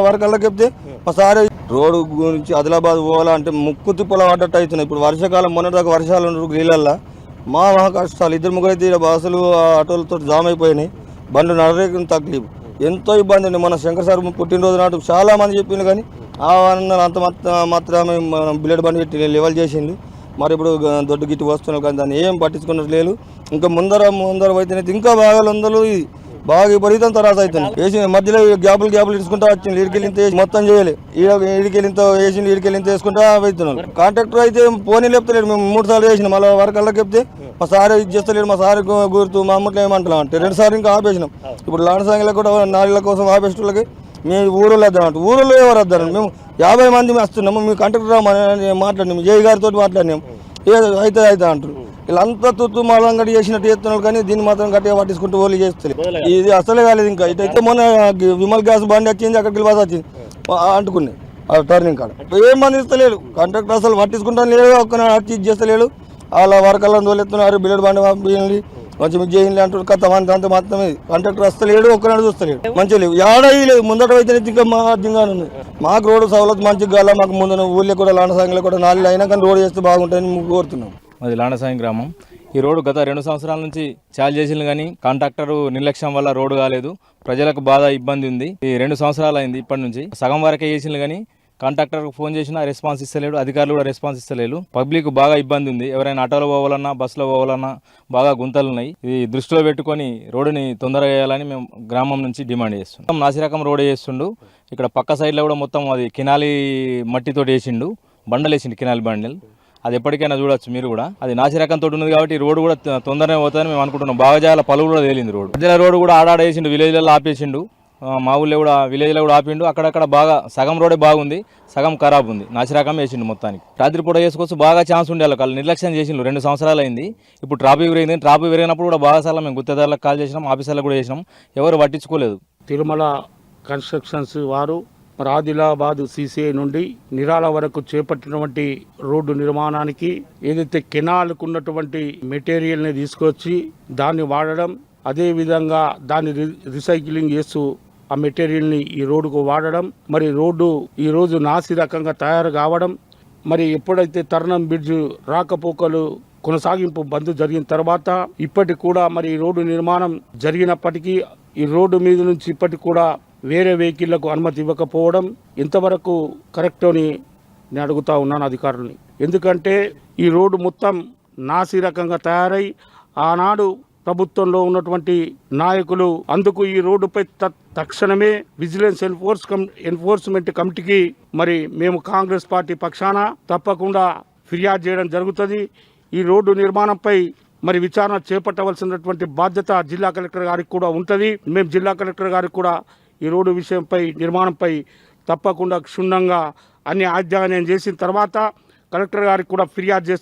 వరకల్లా చెప్తే ఒకసారి రోడ్డు గురించి ఆదిలాబాద్ పోవాలంటే ముక్కు తిప్పల పడ్డట్టు అవుతున్నాయి. ఇప్పుడు వర్షాకాలం మొన్నటిదాకా వర్షాలు నీళ్ళల్లో మా కష్టాలు. ఇద్దరు ముగ్గురు అయితే బస్సులు ఆటోలతో జామ్ అయిపోయినాయి. బండ్లు నడరేకి తక్లీఫ్ ఎంతో ఇబ్బంది అండి. మన శంకర్ సార్ పుట్టినరోజు నాటు చాలా మంది చెప్పింది కానీ అంత మాత్రమే బిల్లెడ్ బండి పెట్టి లెవెల్ చేసింది. మరి ఇప్పుడు దొడ్డు గిట్టి వస్తున్నారు కానీ దాన్ని ఏం పట్టించుకున్నట్టు లేదు. ఇంకా ముందర అయితేనైతే ఇంకా బాగా వందలు బాగా విపరీతం తర్వాత అవుతుంది. వేసి మధ్యలో గ్యాపులు తీసుకుంటా వచ్చింది. ఇడికెళ్ళింత మొత్తం చేయాలి. ఇడికెళ్ళింత వేసి ఇడికెళ్ళింత వేసుకుంటా అవుతున్నాడు. కాంట్రాక్టర్ అయితే పోనీ లేపుతలేడు. మేము 3 సార్లు వేసినాం. మళ్ళీ వరకల్లా చెప్తే మా సార్ ఇది చేస్తలేడు. మా సార్ గుర్తు మా అమ్మట్లో ఏమంటున్నాం అంటే 2 సార్లు ఇంకా ఆపేసినాం. ఇప్పుడు లాంటి సంఖ్యలో కూడా నాలుగుల కోసం ఆపేసేటోళ్ళకి మీ ఊళ్ళో వద్దామంటే ఊళ్ళో ఎవరు వద్దారండి. మేము 50 మంది వస్తున్నాము. మీ కాంట్రాక్టర్ మాట్లాడినాము. జై గారితో మాట్లాడినాము. అయితే అంటారు. వీళ్ళంతా తుత్తు మాలంగడి చేసినట్టు చేస్తున్నారు కానీ దీన్ని మాత్రం గట్టిగా పట్టించుకుంటూ ఓన్లీ చేస్తారు. ఇది అసలే కాలేదు. ఇంకా ఇటైతే మొన్న విమల్ గ్యాస్ బండి వచ్చింది. అక్కడికి బస్ వచ్చింది అంటుకున్నాయి టర్నింగ్ కాడ. ఏం మంది ఇస్తలేడు. కాంట్రాక్టర్ అసలు పట్టించుకుంటాను లేడు. ఒక్క వచ్చి ఇది చేస్తలేడు. అలా వరకల్లా తోలెత్తున్నారు. బిల్లెడ్ బండి పంపించండి కొంచెం ఇది చేయండి అంటారు. అంత మాత్రమే కాంట్రాక్టర్ వస్తలేడు. ఒక్కనాడు చూస్తలేడు. మంచిగా లేవు. ఏడాది లేదు. ముందట అయితే ఇంకా మాదిగా ఉంది. మాకు రోడ్డు సవలత్ మంచిగా కాల. మాకు ముందు ఊళ్ళో కూడా లాండ సంఘంలో కూడా 4 అయినా కానీ రోడ్డు చేస్తే బాగుంటాయని కోరుతున్నాం. అది లాండసాయం గ్రామం. ఈ రోడ్డు గత 2 సంవత్సరాల నుంచి చాలు చేసింది కానీ కాంట్రాక్టర్ నిర్లక్ష్యం వల్ల రోడ్డు కాలేదు. ప్రజలకు బాగా ఇబ్బంది ఉంది. ఈ 2 సంవత్సరాలు అయింది. ఇప్పటి నుంచి సగం వరకే చేసింది కానీ కాంట్రాక్టర్కి ఫోన్ చేసినా రెస్పాన్స్ ఇస్తలేడు. అధికారులు కూడా రెస్పాన్స్ ఇస్తలేరు. పబ్లిక్ బాగా ఇబ్బంది ఉంది. ఎవరైనా ఆటోలో పోవాలన్నా బస్సులో పోవాలన్నా బాగా గుంతలు ఉన్నాయి. ఇది దృష్టిలో పెట్టుకొని రోడ్డుని తొందరగా వేయాలని మేము గ్రామం నుంచి డిమాండ్ చేస్తున్నాం. నాసిరకం రోడ్ చేస్తుండు. ఇక్కడ పక్క సైడ్లో కూడా మొత్తం అది కినాలి మట్టితో వేసిండు. బండలు వేసిండు. కినాలి బండలు అది ఎప్పటికైనా చూడొచ్చు మీరు కూడా. అది నాసిరకంతో ఉన్నది కాబట్టి రోడ్డు కూడా తొందరనే పోతుందని మేము అనుకుంటున్నాం. బాగా చాలా పలువు కూడా తేలింది రోడ్డు. మధ్యలో రోడ్డు కూడా ఆడాడ వేసిండు. విలేజ్లలో ఆపేసిండు. మా ఊళ్ళో కూడా విలేజ్లో కూడా ఆపిండు. అక్కడక్కడ బాగా సగం రోడే బాగుంది, సగం ఖరాబ్ ఉంది. నాసిరకం వేసిండు మొత్తానికి. రాత్రి పూట చేసుకోవచ్చు, బాగా ఛాన్స్ ఉండే వాళ్ళు నిర్లక్ష్యం చేసిండు. 2 సంవత్సరాలు అయింది. ఇప్పుడు ట్రాఫిక్ పెరిగింది. ట్రాఫిక్ పెరిగినప్పుడు కూడా బాగా సార్లు మేము గుత్తేదారులకు కాల్ చేసినాం, ఆఫీసర్లకు కూడా చేసినాం, ఎవరు పట్టించుకోలేదు. తిరుమల కన్స్ట్రక్షన్స్ వారు మరి ఆదిలాబాద్ సిసిఐ నుండి నిరాల వరకు చేపట్టినటువంటి రోడ్డు నిర్మాణానికి ఏదైతే కెనాల్కు ఉన్నటువంటి మెటీరియల్ని తీసుకొచ్చి దాన్ని వాడడం, అదేవిధంగా దాన్ని రీసైక్లింగ్ చేస్తూ ఆ మెటీరియల్ని ఈ రోడ్డుకు వాడడం, మరి రోడ్డు ఈరోజు నాసి రకంగా తయారు కావడం, మరి ఎప్పుడైతే తరుణం బ్రిడ్జ్ రాకపోకలు కొనసాగింపు బంద్ జరిగిన తర్వాత ఇప్పటికి కూడా మరి ఈ రోడ్డు నిర్మాణం జరిగినప్పటికీ ఈ రోడ్డు మీద నుంచి ఇప్పటికి కూడా వేరే వెహికల్లకు అనుమతి ఇవ్వకపోవడం ఎంతవరకు కరెక్ట్ అని నేను అడుగుతా ఉన్నాను అధికారులని. ఎందుకంటే ఈ రోడ్డు మొత్తం నాసి రకంగా తయారై ఆనాడు ప్రభుత్వంలో ఉన్నటువంటి నాయకులు అందుకు ఈ రోడ్డుపై తక్షణమే విజిలెన్స్ ఎన్ఫోర్స్మెంట్ కమిటీకి మరి మేము కాంగ్రెస్ పార్టీ పక్షాన తప్పకుండా ఫిర్యాదు చేయడం జరుగుతుంది. ఈ రోడ్డు నిర్మాణంపై మరి విచారణ చేపట్టవలసినటువంటి బాధ్యత జిల్లా కలెక్టర్ గారికి కూడా ఉంటుంది. మేము జిల్లా కలెక్టర్ గారికి కూడా ఈ రోడ్డు విషయంపై నిర్మాణంపై తప్పకుండా క్షుణ్ణంగా అన్ని అధ్యయనం చేసిన తర్వాత కలెక్టర్ గారికి కూడా ఫిర్యాదు చేస్తాం.